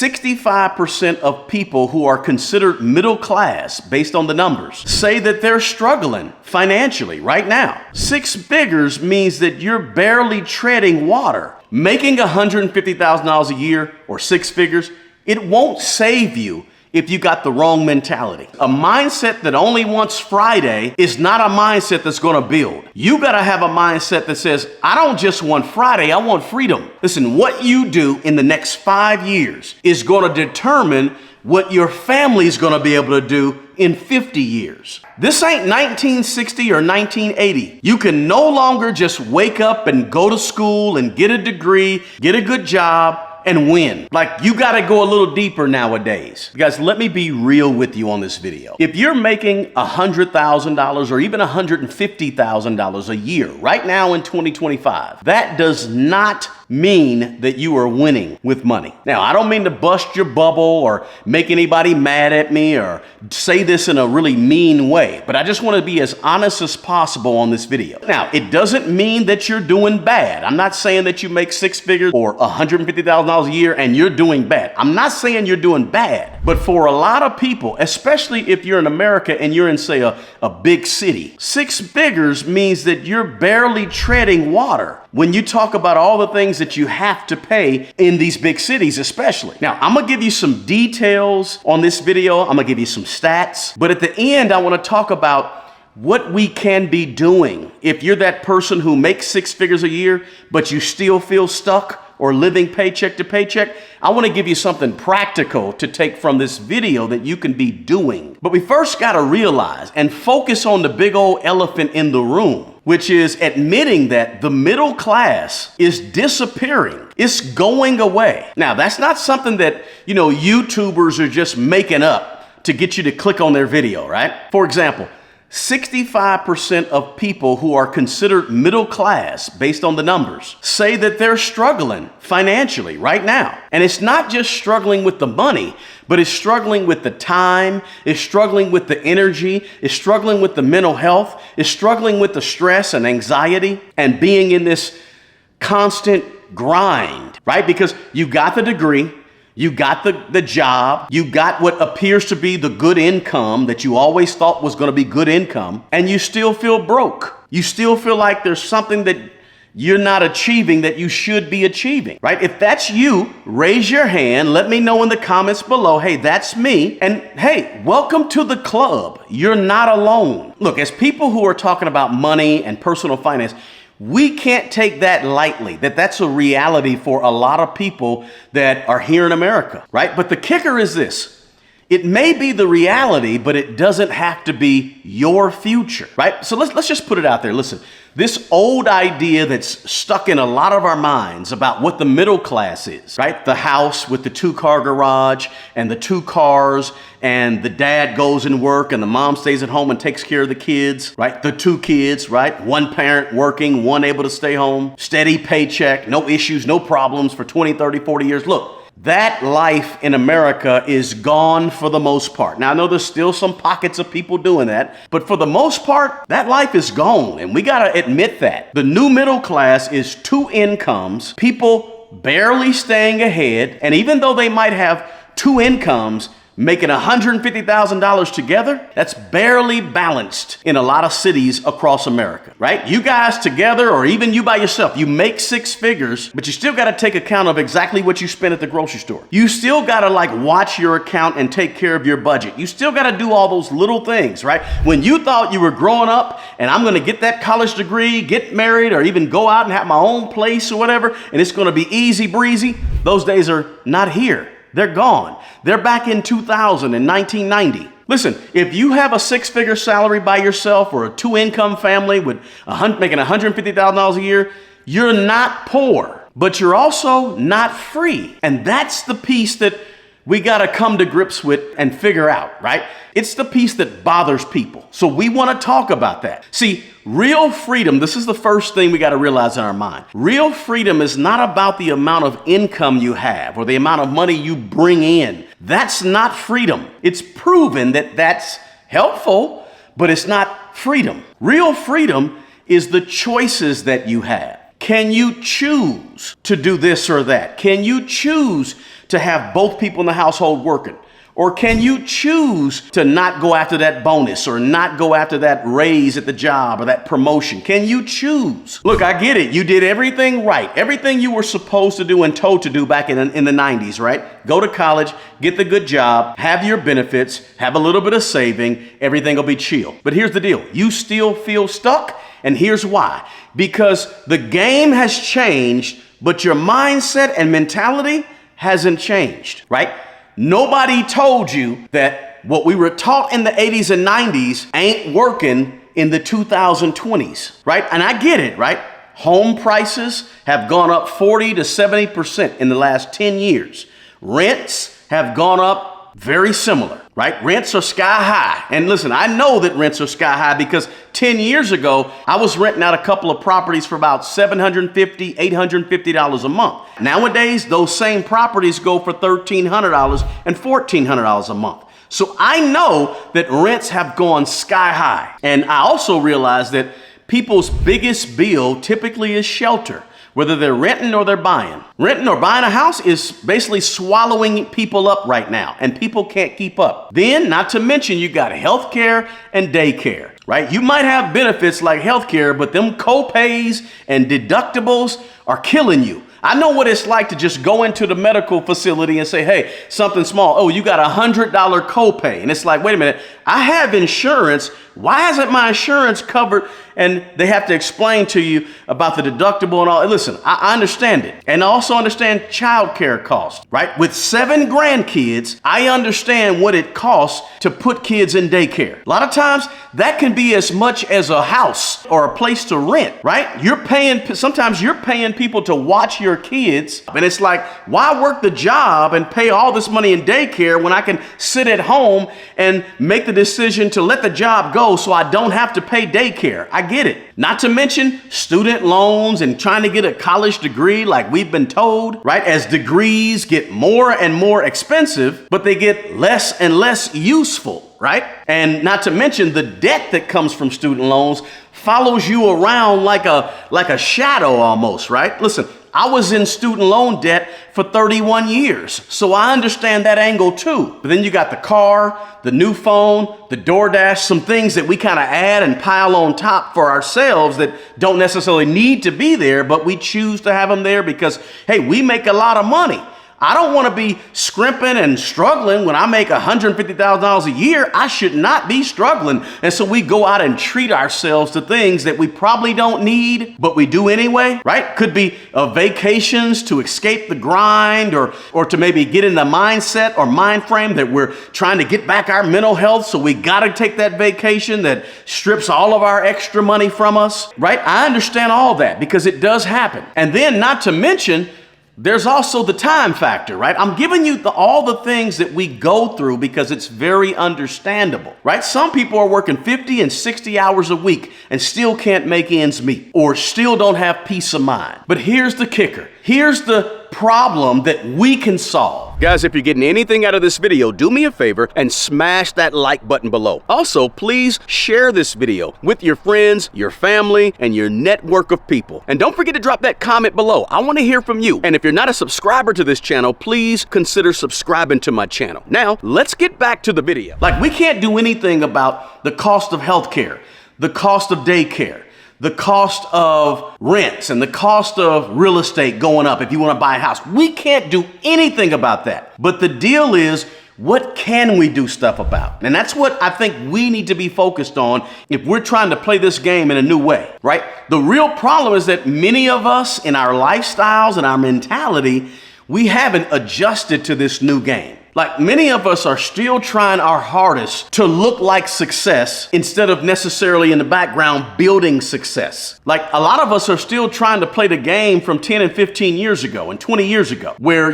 65% of people who are considered middle class, based on the numbers, say that they're struggling financially right now. Six figures means that you're barely treading water. Making $150,000 a year or six figures, it won't save you if you got the wrong mentality. A mindset that only wants Friday is not a mindset that's gonna build. You gotta have a mindset that says, I don't just want Friday, I want freedom. Listen, what you do in the next 5 years is gonna determine what your family is gonna be able to do in 50 years. This ain't 1960 or 1980. You can no longer just wake up and go to school and get a degree, get a good job, and win. Like, you gotta go a little deeper nowadays. Guys, let me be real with you on this video. If you're making $100,000 or even $150,000 a year right now in 2025, that does not mean that you are winning with money. Now, I don't mean to bust your bubble or make anybody mad at me or say this in a really mean way, but I just want to be as honest as possible on this video. Now, it doesn't mean that you're doing bad. I'm not saying that you make six figures or $150,000 a year and you're doing bad. I'm not saying you're doing bad, but for a lot of people, especially if you're in America and you're in, say, a big city, six figures means that you're barely treading water when you talk about all the things that you have to pay in these big cities, especially. Now, I'm gonna give you some details on this video. I'm gonna give you some stats, but at the end, I wanna talk about what we can be doing if you're that person who makes six figures a year, but you still feel stuck or living paycheck to paycheck. I want to give you something practical to take from this video that you can be doing. But we first got to realize and focus on the big old elephant in the room, which is admitting that the middle class is disappearing. It's going away. Now, that's not something that, YouTubers are just making up to get you to click on their video, right? For example, 65% of people who are considered middle class, based on the numbers, say that they're struggling financially right now. And it's not just struggling with the money, but it's struggling with the time, it's struggling with the energy, it's struggling with the mental health, it's struggling with the stress and anxiety and being in this constant grind, right? Because you got the degree, you got the job, you got what appears to be the good income that you always thought was going to be good income, and you still feel broke. You still feel like there's something that you're not achieving that you should be achieving, right? If that's you, raise your hand. Let me know in the comments below, hey, that's me. And hey, welcome to the club. You're not alone. Look, as people who are talking about money and personal finance, we can't take that lightly, that's a reality for a lot of people that are here in America, right? But the kicker is this. It may be the reality, but it doesn't have to be your future, right? So let's just put it out there. Listen, this old idea that's stuck in a lot of our minds about what the middle class is, right? The house with the 2-car garage and the 2 cars, and the dad goes and work and the mom stays at home and takes care of the kids, right? The 2 kids, right? One parent working, one able to stay home, steady paycheck, no issues, no problems for 20, 30, 40 years. Look, that life in America is gone for the most part. Now, I know there's still some pockets of people doing that, but for the most part, that life is gone, and we gotta admit that. The new middle class is 2 incomes, people barely staying ahead, and even though they might have 2 incomes, making $150,000 together, that's barely balanced in a lot of cities across America, right? You guys together, or even you by yourself, you make 6 figures, but you still got to take account of exactly what you spend at the grocery store. You still got to watch your account and take care of your budget. You still got to do all those little things, right? When you thought you were growing up and I'm going to get that college degree, get married, or even go out and have my own place or whatever, and it's going to be easy breezy, those days are not here. They're gone. They're back in 2000 and 1990. Listen, if you have a 6-figure salary by yourself or a 2-income family with making $150,000 a year, you're not poor, but you're also not free. And that's the piece that we got to come to grips with and figure out, right? It's the piece that bothers people. So we want to talk about that. See, real freedom, this is the first thing we got to realize in our mind. Real freedom is not about the amount of income you have or the amount of money you bring in. That's not freedom. It's proven that that's helpful, but it's not freedom. Real freedom is the choices that you have. Can you choose to do this or that? Can you choose to have both people in the household working? Or can you choose to not go after that bonus or not go after that raise at the job or that promotion? Can you choose? Look, I get it. You did everything right. Everything you were supposed to do and told to do back in the 90s, right? Go to college, get the good job, have your benefits, have a little bit of saving, everything will be chill. But here's the deal. You still feel stuck, and here's why. Because the game has changed, but your mindset and mentality hasn't changed, right? Nobody told you that what we were taught in the 80s and 90s ain't working in the 2020s, right? And I get it, right? Home prices have gone up 40 to 70% in the last 10 years. Rents have gone up very similar, right? Rents are sky high. And listen, I know that rents are sky high because 10 years ago, I was renting out a couple of properties for about $750, $850 a month. Nowadays, those same properties go for $1,300 and $1,400 a month. So I know that rents have gone sky high. And I also realize that people's biggest bill typically is shelter. Whether they're renting or they're buying. Renting or buying a house is basically swallowing people up right now, and people can't keep up. Then, not to mention, you got healthcare and daycare, right? You might have benefits like healthcare, but them co-pays and deductibles are killing you. I know what it's like to just go into the medical facility and say, hey, something small. Oh, you got $100 copay. And it's like, wait a minute, I have insurance. Why isn't my insurance covered? And they have to explain to you about the deductible and all. Listen, I understand it. And I also understand childcare costs, right? With 7 grandkids, I understand what it costs to put kids in daycare. A lot of times that can be as much as a house or a place to rent, right? Sometimes you're paying people to watch your kids. And it's like, why work the job and pay all this money in daycare when I can sit at home and make the decision to let the job go so I don't have to pay daycare? I get it. Not to mention student loans and trying to get a college degree like we've been told, right? As degrees get more and more expensive, but they get less and less useful, right? And not to mention the debt that comes from student loans follows you around like a shadow almost, right? Listen, I was in student loan debt for 31 years, so I understand that angle too. But then you got the car, the new phone, the DoorDash, some things that we kind of add and pile on top for ourselves that don't necessarily need to be there, but we choose to have them there because, hey, we make a lot of money. I don't want to be scrimping and struggling when I make $150,000 a year. I should not be struggling. And so we go out and treat ourselves to things that we probably don't need, but we do anyway, right? Could be vacations to escape the grind or to maybe get in the mindset or mind frame that we're trying to get back our mental health. So we got to take that vacation that strips all of our extra money from us, right? I understand all that because it does happen. And then not to mention, there's also the time factor, right? I'm giving you all the things that we go through because it's very understandable, right? Some people are working 50 and 60 hours a week and still can't make ends meet or still don't have peace of mind. But here's the kicker. Here's the problem that we can solve. Guys, if you're getting anything out of this video, do me a favor and smash that like button below. Also, please share this video with your friends, your family, and your network of people. And don't forget to drop that comment below. I want to hear from you. And if you're not a subscriber to this channel, please consider subscribing to my channel. Now, let's get back to the video. Like, we can't do anything about the cost of healthcare, the cost of daycare, the cost of rents, and the cost of real estate going up if you want to buy a house. We can't do anything about that. But the deal is, what can we do stuff about? And that's what I think we need to be focused on if we're trying to play this game in a new way, right? The real problem is that many of us in our lifestyles and our mentality, we haven't adjusted to this new game. Like, many of us are still trying our hardest to look like success instead of necessarily in the background building success. Like, a lot of us are still trying to play the game from 10 and 15 years ago and 20 years ago, where,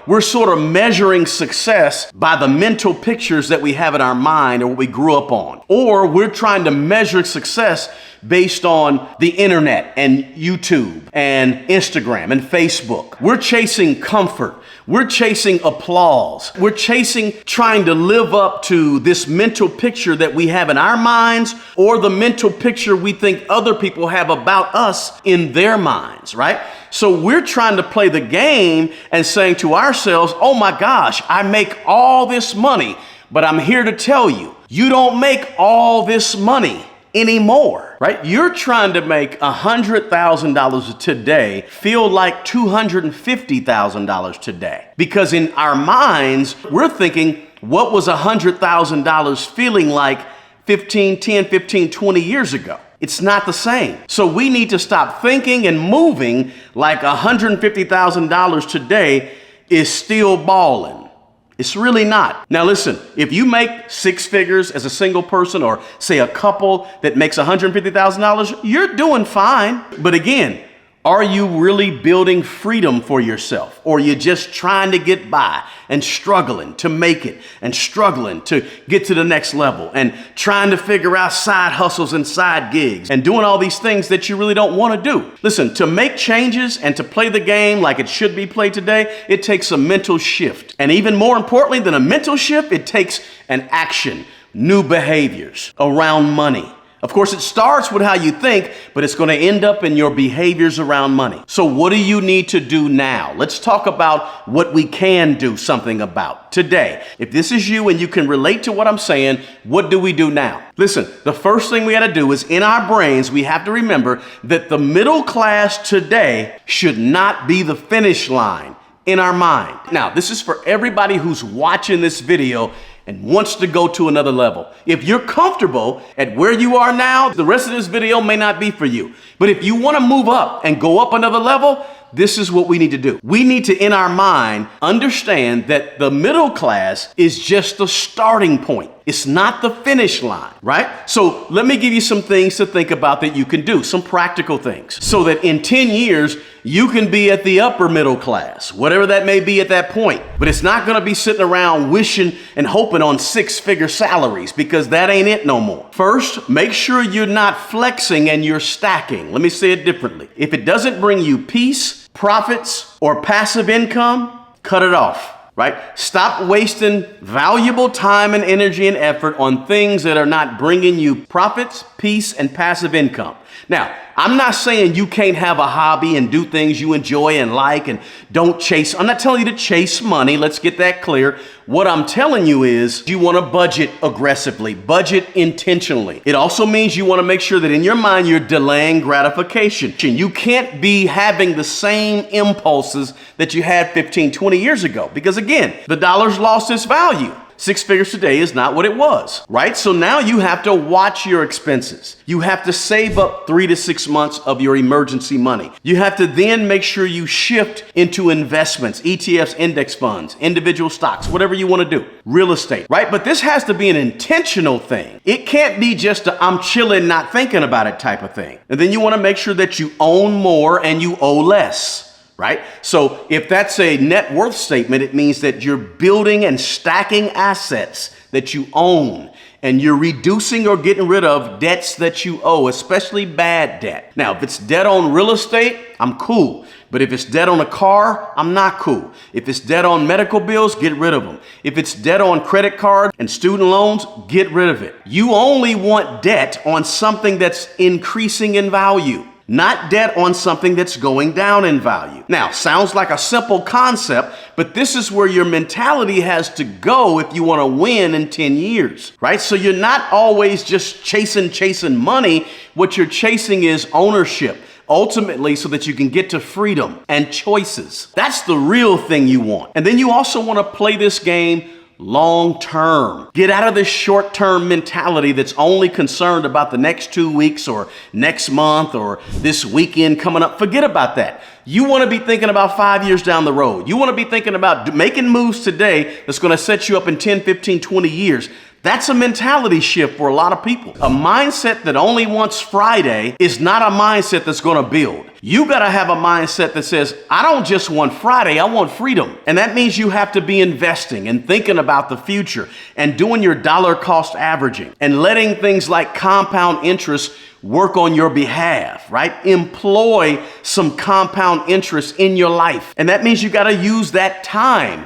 we're sort of measuring success by the mental pictures that we have in our mind or what we grew up on, Or we're trying to measure success based on the internet and YouTube and Instagram and Facebook. We're chasing comfort. We're chasing applause. We're chasing trying to live up to this mental picture that we have in our minds or the mental picture we think other people have about us in their minds, right? So we're trying to play the game and saying to ourselves, oh my gosh, I make all this money, but I'm here to tell you, you don't make all this money anymore, right? You're trying to make $100,000 today feel like $250,000 today. Because in our minds, we're thinking, what was $100,000 feeling like 20 years ago? It's not the same. So we need to stop thinking and moving like $150,000 today is still balling. It's really not. Now listen, if you make six figures as a single person or say a couple that makes $150,000, you're doing fine. But again, are you really building freedom for yourself? Or are you just trying to get by and struggling to make it and struggling to get to the next level and trying to figure out side hustles and side gigs and doing all these things that you really don't want to do? Listen, to make changes and to play the game like it should be played today, it takes a mental shift. And even more importantly than a mental shift, it takes an action, new behaviors around money. Of course, it starts with how you think, but it's going to end up in your behaviors around money. So what do you need to do now? Let's talk about what we can do something about today. If this is you and you can relate to what I'm saying, what do we do now? Listen, the first thing we got to do is in our brains, we have to remember that the middle class today should not be the finish line in our mind. Now, this is for everybody who's watching this video and wants to go to another level. If you're comfortable at where you are now, the rest of this video may not be for you. But if you want to move up and go up another level, this is what we need to do. We need to, in our mind, understand that the middle class is just the starting point. It's not the finish line, right? So let me give you some things to think about that you can do, some practical things, so that in 10 years, you can be at the upper middle class, whatever that may be at that point. But it's not going to be sitting around wishing and hoping on six-figure salaries, because that ain't it no more. First, make sure you're not flexing and you're stacking. Let me say it differently. If it doesn't bring you peace, profits, or passive income, cut it off. Right? Stop wasting valuable time and energy and effort on things that are not bringing you profits, peace, and passive income. Now, I'm not saying you can't have a hobby and do things you enjoy and like and don't chase. I'm not telling you to chase money. Let's get that clear. What I'm telling you is you want to budget aggressively, budget intentionally. It also means you want to make sure that in your mind you're delaying gratification. You can't be having the same impulses that you had 20 years ago, because again, the dollar's lost its value. Six figures today is not what it was, right? So now you have to watch your expenses. You have to save up 3 to 6 months of your emergency money. You have to then make sure you shift into investments, ETFs, index funds, individual stocks, whatever you want to do, real estate, right? But this has to be an intentional thing. It can't be just a I'm chilling, not thinking about it type of thing. And then you want to make sure that you own more and you owe less. Right? So if that's a net worth statement, it means that you're building and stacking assets that you own, and you're reducing or getting rid of debts that you owe, especially bad debt. Now, if it's debt on real estate, I'm cool. But if it's debt on a car, I'm not cool. If it's debt on medical bills, get rid of them. If it's debt on credit card and student loans, get rid of it. You only want debt on something that's increasing in value, not debt on something that's going down in value. Now, sounds like a simple concept, but this is where your mentality has to go if you want to win in 10 years, right? So you're not always just chasing money. What you're chasing is ownership, ultimately so that you can get to freedom and choices. That's the real thing you want. And then you also want to play this game long term. Get out of this short term mentality that's only concerned about the next 2 weeks or next month or this weekend coming up. Forget about that. You want to be thinking about 5 years down the road. You want to be thinking about making moves today that's going to set you up in 10, 15, 20 years. That's a mentality shift for a lot of people. A mindset that only wants Friday is not a mindset that's going to build. You got to have a mindset that says, I don't just want Friday, I want freedom. And that means you have to be investing and thinking about the future and doing your dollar cost averaging and letting things like compound interest work on your behalf, right? Employ some compound interest in your life. And that means you got to use that time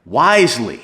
wisely,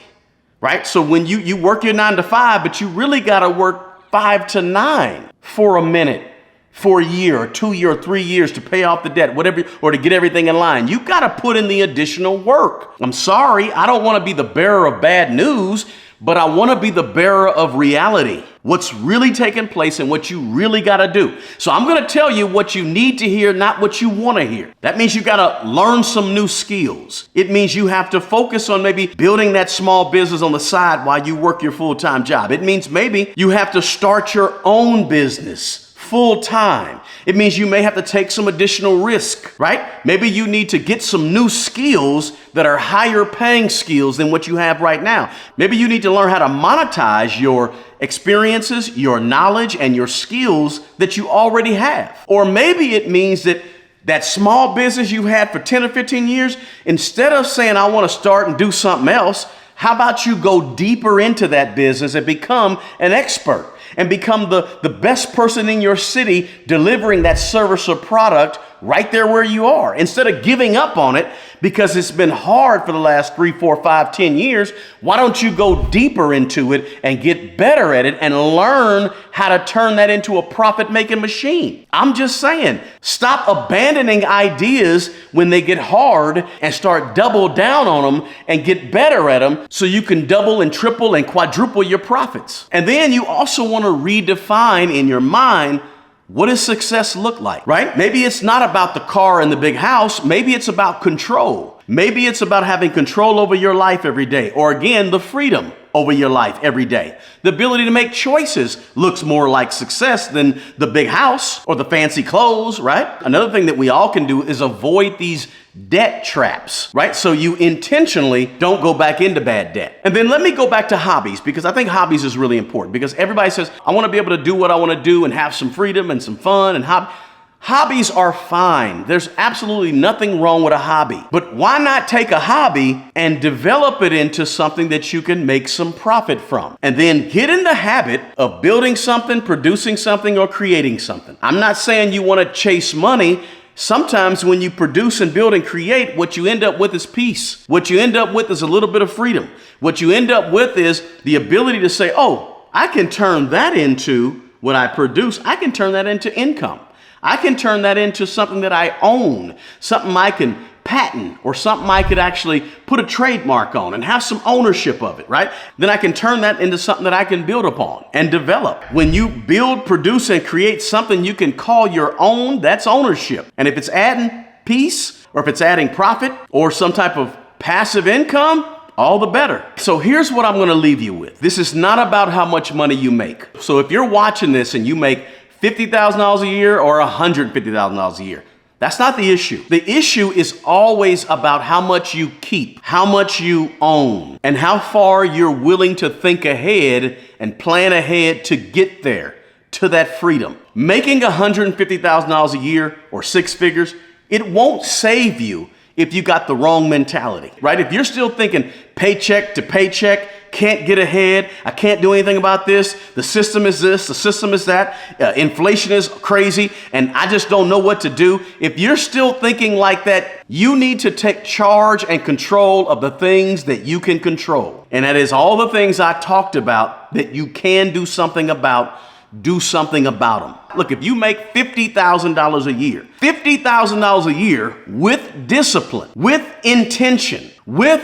right? So when you work your 9 to 5, but you really got to work 5 to 9 for a minute, for a year or 2 years or 3 years to pay off the debt, whatever, or to get everything in line. You got to put in the additional work. I'm sorry, I don't want to be the bearer of bad news, but I want to be the bearer of reality. What's really taking place and what you really got to do. So I'm going to tell you what you need to hear, not what you want to hear. That means you got to learn some new skills. It means you have to focus on maybe building that small business on the side while you work your full-time job. It means maybe you have to start your own business full time. It means you may have to take some additional risk, right? Maybe you need to get some new skills that are higher paying skills than what you have right now. Maybe you need to learn how to monetize your experiences, your knowledge, and your skills that you already have. Or maybe it means that that small business you had for 10 or 15 years, instead of saying, I want to start and do something else, how about you go deeper into that business and become an expert and become the best person in your city delivering that service or product right there where you are. Instead of giving up on it because it's been hard for the last 3, 4, 5, 10 years, why don't you go deeper into it and get better at it and learn how to turn that into a profit-making machine? I'm just saying, stop abandoning ideas when they get hard and start double down on them and get better at them so you can double and triple and quadruple your profits. And then you also want to redefine in your mind, what does success look like, right? Maybe it's not about the car and the big house. Maybe it's about control. Maybe it's about having control over your life every day. Or again, the freedom over your life every day. The ability to make choices looks more like success than the big house or the fancy clothes, right? Another thing that we all can do is avoid these debt traps, right? So you intentionally don't go back into bad debt. And then let me go back to hobbies, because I think hobbies is really important, because everybody says, I want to be able to do what I want to do and have some freedom and some fun and hobbies are fine. There's absolutely nothing wrong with a hobby. But why not take a hobby and develop it into something that you can make some profit from? And then get in the habit of building something, producing something, or creating something. I'm not saying you want to chase money. Sometimes when you produce and build and create, what you end up with is peace. What you end up with is a little bit of freedom. What you end up with is the ability to say, oh, I can turn that into what I produce. I can turn that into income. I can turn that into something that I own, something I can patent, or something I could actually put a trademark on and have some ownership of it, right? Then I can turn that into something that I can build upon and develop. When you build, produce, and create something you can call your own, that's ownership. And if it's adding peace, or if it's adding profit, or some type of passive income, all the better. So here's what I'm going to leave you with. This is not about how much money you make. So if you're watching this and you make $50,000 a year or $150,000 a year, that's not the issue. The issue is always about how much you keep, how much you own, and how far you're willing to think ahead and plan ahead to get there, to that freedom. Making $150,000 a year or 6 figures, it won't save you if you got the wrong mentality, right? If you're still thinking paycheck to paycheck, can't get ahead, I can't do anything about this, the system is this, the system is that, inflation is crazy, and I just don't know what to do. If you're still thinking like that, you need to take charge and control of the things that you can control. And that is all the things I talked about that you can do something about. Do something about them. Look, if you make $50,000 a year, $50,000 a year with discipline, with intention, with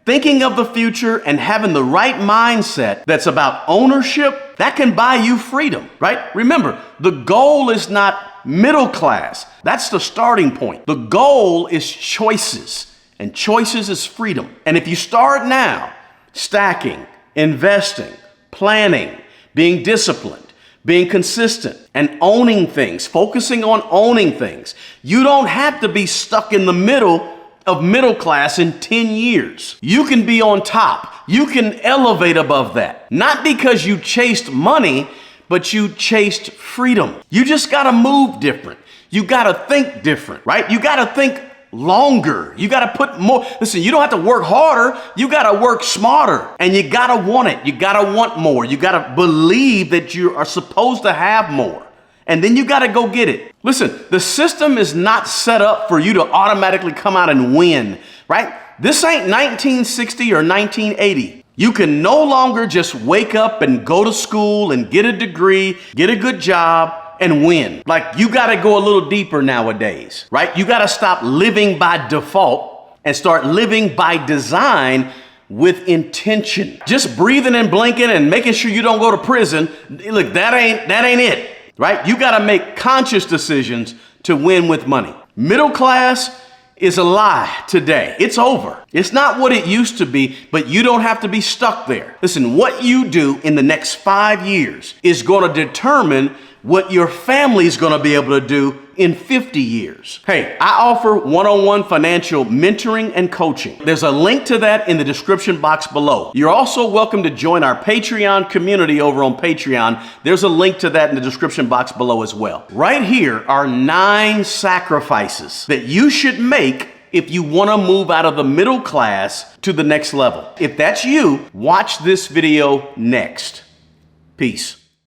thinking of the future and having the right mindset that's about ownership, that can buy you freedom, right? Remember, the goal is not middle class. That's the starting point. The goal is choices, and choices is freedom. And if you start now, stacking, investing, planning, being disciplined, being consistent, and owning things, focusing on owning things, you don't have to be stuck in the middle of middle class in 10 years. You can be on top you can elevate above that. Not because you chased money, but you chased freedom. You just gotta move different. You gotta think different, right? You gotta think longer. You gotta put more. Listen, you don't have to work harder. You gotta work smarter. And you gotta want it. You gotta want more. You gotta believe that you are supposed to have more. And then you gotta go get it. Listen, the system is not set up for you to automatically come out and win, right? This ain't 1960 or 1980. You can no longer just wake up and go to school and get a degree, get a good job, and win. Like, you gotta go a little deeper nowadays, right? You gotta stop living by default and start living by design with intention. Just breathing and blinking and making sure you don't go to prison. Look, that ain't it, right? You gotta make conscious decisions to win with money. Middle class is a lie today. It's over. It's not what it used to be, but you don't have to be stuck there. Listen, what you do in the next 5 years is gonna determine what your family is going to be able to do in 50 years. Hey, I offer one-on-one financial mentoring and coaching. There's a link to that in the description box below. You're also welcome to join our Patreon community over on Patreon. There's a link to that in the description box below as well. Right here are 9 sacrifices that you should make if you want to move out of the middle class to the next level. If that's you, watch this video next. Peace.